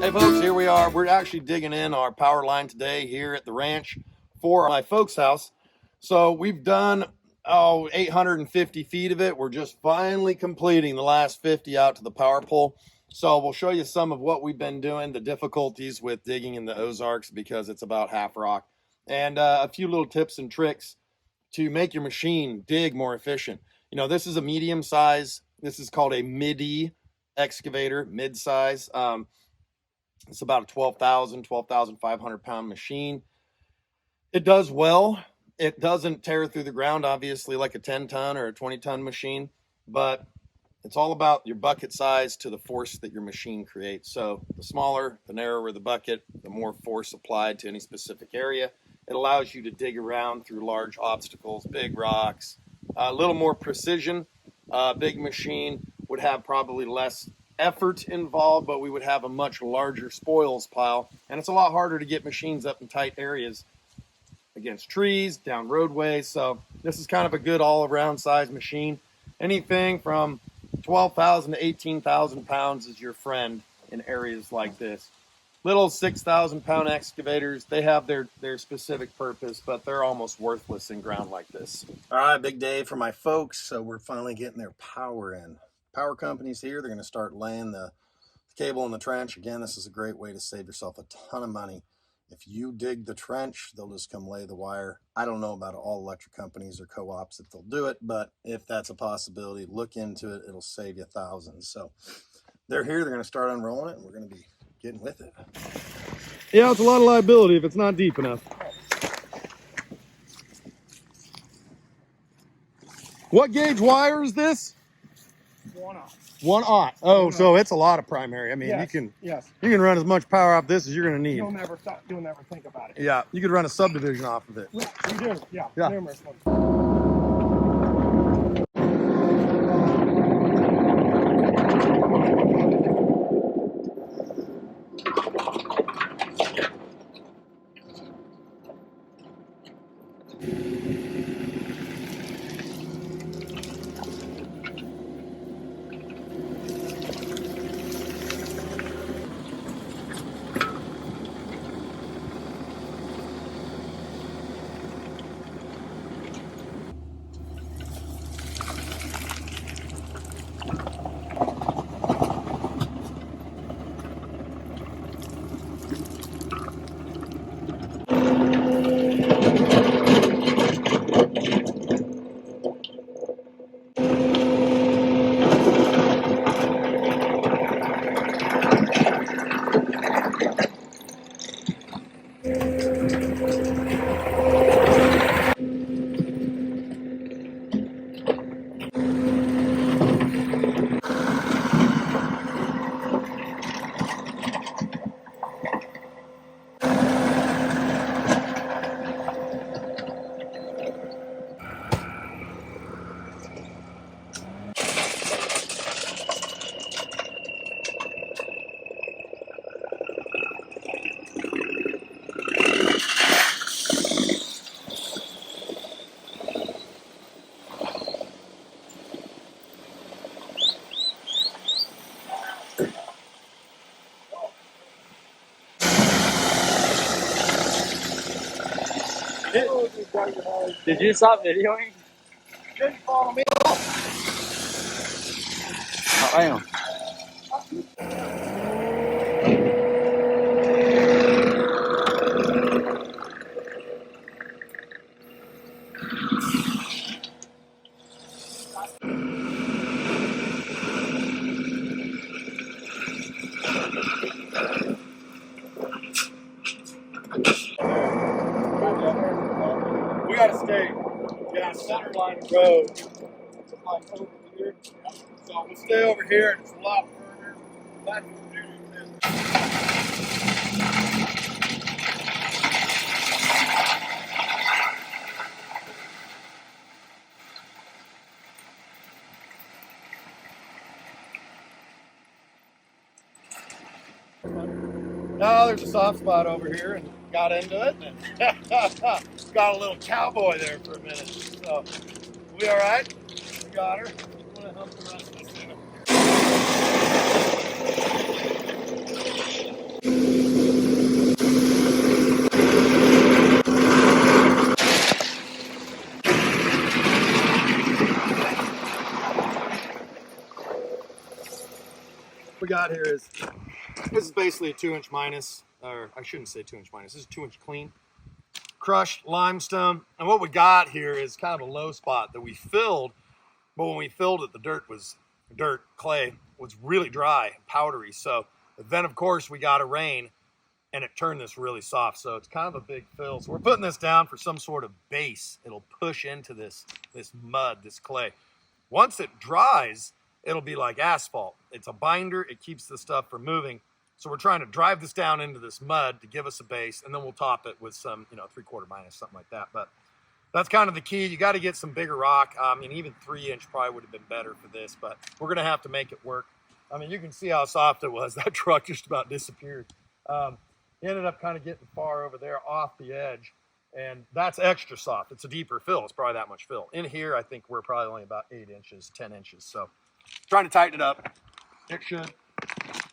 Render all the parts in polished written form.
Hey folks, here we are. We're actually digging in our power line today here at the ranch for my folks' house. So we've done 850 feet of it. We're just finally completing the last 50 out to the power pole. So we'll show you some of what we've been doing, the difficulties with digging in the Ozarks because it's about half rock, and a few little tips and tricks to make your machine dig more efficient. You know, this is a medium size. This is called a midi excavator, mid size. It's about a 12,500 pound machine. It does well. It doesn't tear through the ground, obviously, like a 10-ton or a 20-ton machine, but it's all about your bucket size to the force that your machine creates. So the smaller, the narrower the bucket, the more force applied to any specific area. It allows you to dig around through large obstacles, big rocks, a little more precision. Big machine would have probably less effort involved, but we would have a much larger spoils pile. And it's a lot harder to get machines up in tight areas against trees, down roadways. So this is kind of a good all-around size machine. Anything from 12,000 to 18,000 pounds is your friend in areas like this. Little 6,000 pound excavators, they have their specific purpose, but they're almost worthless in ground like this. All right, big day for my folks. So we're finally getting their power in. Power companies here, they're going to start laying the cable in the trench. Again, this is a great way to save yourself a ton of money. If you dig the trench, they'll just come lay the wire. I don't know about all electric companies or co-ops that they'll do it, but if that's a possibility, look into it. It'll save you thousands. So they're here. They're going to start unrolling it, and we're going to be getting with it. Yeah, it's a lot of liability if it's not deep enough. What gauge wire is this? 1/0. 1/0. Oh, so it's a lot of primary. I mean, yes, you can run as much power off this as you're going to need. You'll never think about it. Yeah, you could run a subdivision off of it. Yeah, you do. Yeah, numerous ones. Did you stop videoing? Didn't follow me. I am. We got to stay center line of road, like over here. So we'll stay over here, and it's a lot further. That's what we're doing. Now there's a soft spot over here, and got into it, and got a little cowboy there for a minute. So we all right? We got her. I'm gonna help the rest of us in. we got here is, this is basically a 2-inch minus, or I shouldn't say 2-inch minus, this is 2-inch clean. Crushed limestone. And what we got here is kind of a low spot that we filled, but when we filled it, the clay was really dry and powdery. So then of course we got a rain and it turned this really soft. So it's kind of a big fill. So we're putting this down for some sort of base. It'll push into this mud, this clay. Once it dries, it'll be like asphalt. It's a binder. It keeps the stuff from moving. So we're trying to drive this down into this mud to give us a base, and then we'll top it with some, 3/4 minus, something like that. But that's kind of the key. You got to get some bigger rock. I mean, even 3-inch probably would have been better for this, but we're going to have to make it work. I mean, you can see how soft it was. That truck just about disappeared. He ended up kind of getting far over there off the edge, and that's extra soft. It's a deeper fill. It's probably that much fill. In here, I think we're probably only about 8 inches, 10 inches. So trying to tighten it up. It should,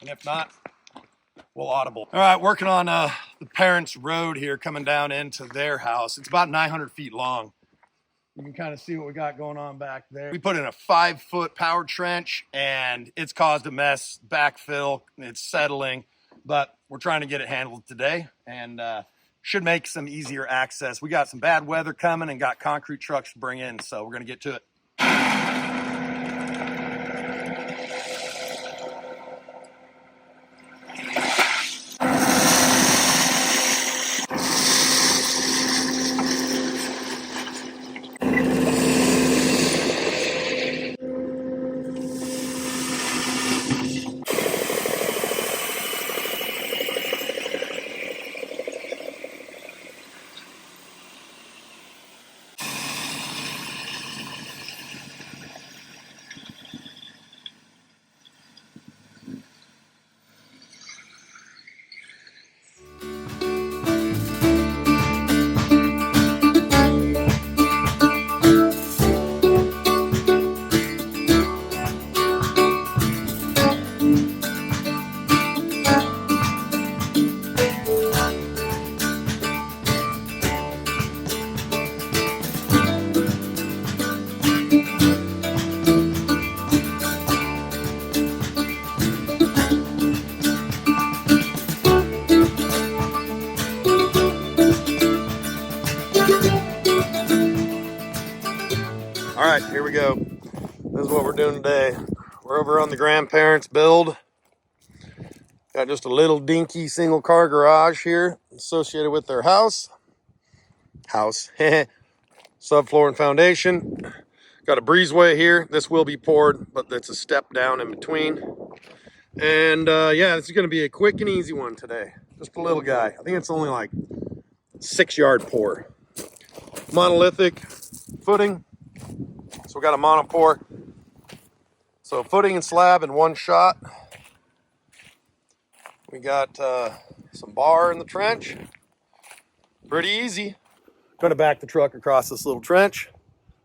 and if not, we'll audible. All right, working on the parents' road here coming down into their house. It's about 900 feet long. You can kind of see what we got going on back there. We put in a 5-foot power trench, and it's caused a mess, backfill, it's settling, but we're trying to get it handled today, and should make some easier access. We got some bad weather coming and got concrete trucks to bring in, so we're gonna get to it. All right, here we go. This is what we're doing today. We're over on the grandparents' build. Got just a little dinky single car garage here associated with their house. Subfloor and foundation. Got a breezeway here. This will be poured, but it's a step down in between. And yeah, this is gonna be a quick and easy one today. Just a little guy. I think it's only like 6-yard pour. Monolithic footing. So we got a monopore. So footing and slab in one shot. We got some bar in the trench. Pretty easy. Going to back the truck across this little trench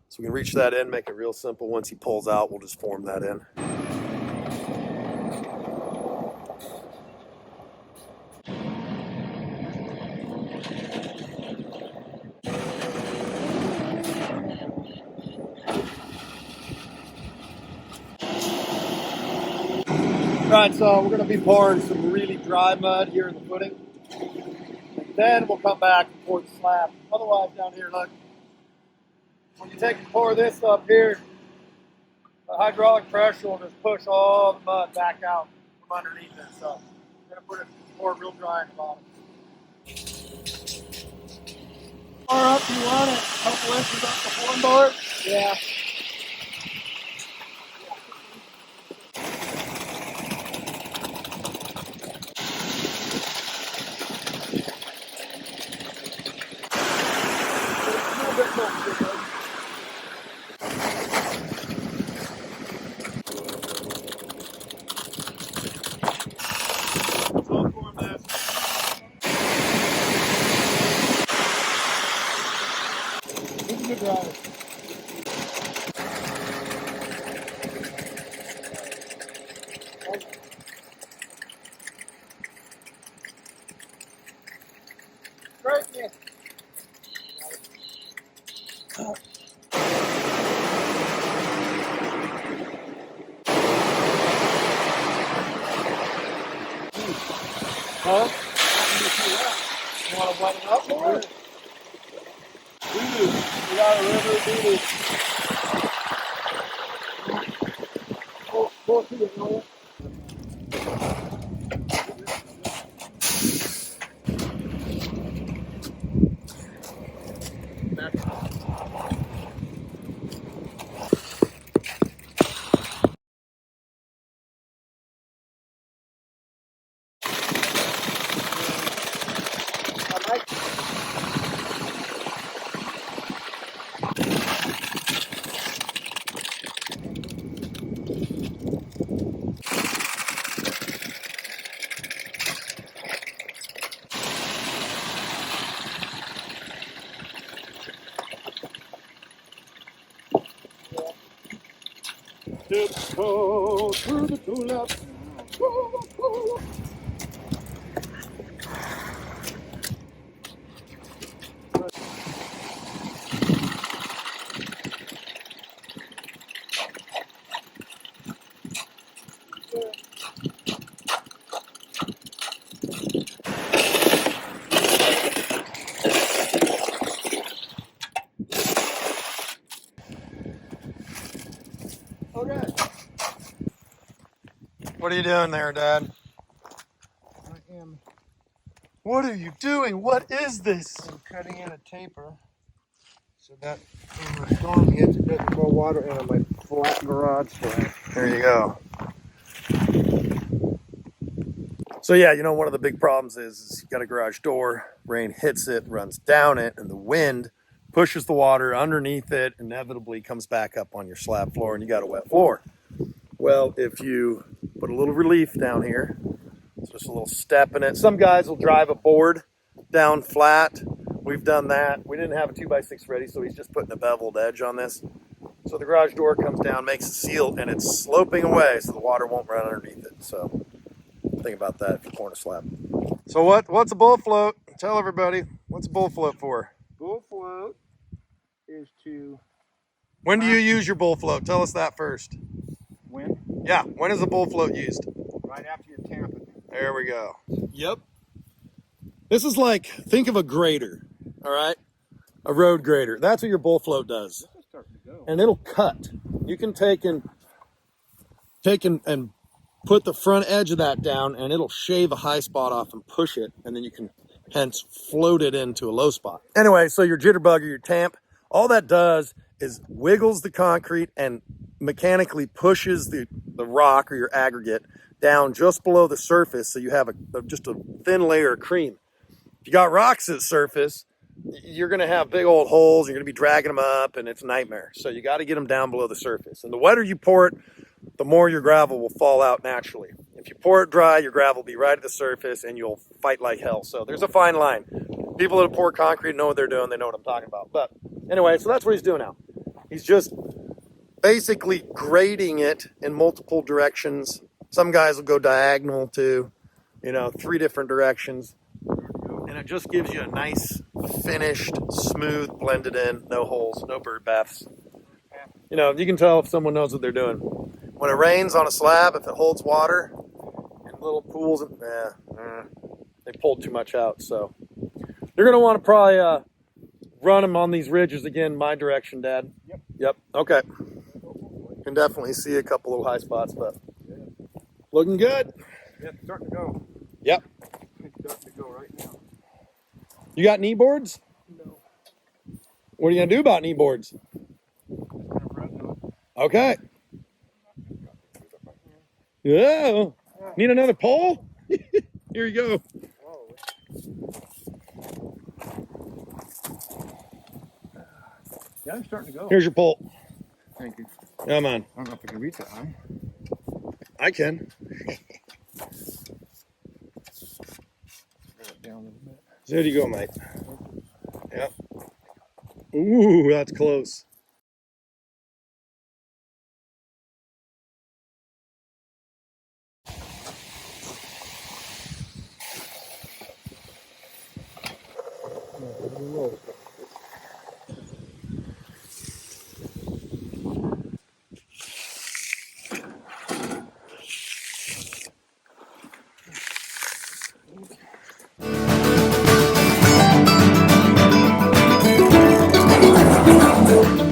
so we can reach that in, make it real simple. Once he pulls out, we'll just form that in. All right, so we're going to be pouring some really dry mud here in the footing. And then we'll come back and pour the slab. Otherwise, down here, look, when you take and pour this up here, the hydraulic pressure will just push all the mud back out from underneath it. So we're going to put it pour real dry in the bottom. Far up you want it, a couple inches up the form board? Yeah. Great, yeah. Huh? You want to wet it up more? Doo-doo. We got a river of doo-doo. Pull it through it, Noah. Tiptoe through the tulips. Okay. What are you doing there, Dad? I am What are you doing? What is this? cutting in a taper so that when the storm hits, it doesn't pour water into my flat garage slab. There you go. So yeah, you know, one of the big problems is you got a garage door, rain hits it, runs down it, and the wind pushes the water underneath it, inevitably comes back up on your slab floor, and you got a wet floor. Well, if you put a little relief down here, it's just a little step in it. Some guys will drive a board down flat. We've done that. We didn't have a 2x6 ready, so he's just putting a beveled edge on this. So the garage door comes down, makes a seal, and it's sloping away so the water won't run underneath it. So think about that if you're pouring a slab. So what's a bull float? Tell everybody, what's a bull float for? Bull float is to When do you use your bull float? Tell us that first. when? Yeah, when is a bull float used? Right after you tamp it. There we go. Yep. This is like, think of a grader, all right? A road grader. That's what your bull float does. This is starting to go. And it'll cut. You can take and put the front edge of that down, and it'll shave a high spot off and push it, and then you can hence float it into a low spot. Anyway, so your jitterbug or your tamp, all that does is wiggles the concrete and mechanically pushes the rock or your aggregate down just below the surface, so you have just a thin layer of cream. If you got rocks at the surface, you're going to have big old holes. You're going to be dragging them up, and it's a nightmare. So you got to get them down below the surface. And the wetter you pour it, the more your gravel will fall out naturally. If you pour it dry, your gravel will be right at the surface, and you'll fight like hell. So there's a fine line. People that pour concrete know what they're doing. They know what I'm talking about. But anyway, so that's what he's doing now. He's just basically grading it in multiple directions. Some guys will go diagonal to, 3 different directions. And it just gives you a nice, finished, smooth, blended in, no holes, no bird baths. You can tell if someone knows what they're doing. When it rains on a slab, if it holds water in little pools, they pulled too much out. So you're going to want to probably run them on these ridges again, my direction, Dad. Yep. Okay. Can definitely see a couple little high spots, but looking good. Yeah, it's starting to go. Yep. It's starting to go right now. You got knee boards? No. What are you going to do about knee boards? Okay. Yeah. Need another pole? Here you go. Yeah, I'm starting to go. Here's your pole. Thank you. Come on. I don't know if I can reach that high. I can. Down a little bit. There you go, mate. Yep. Ooh, that's close. Bye.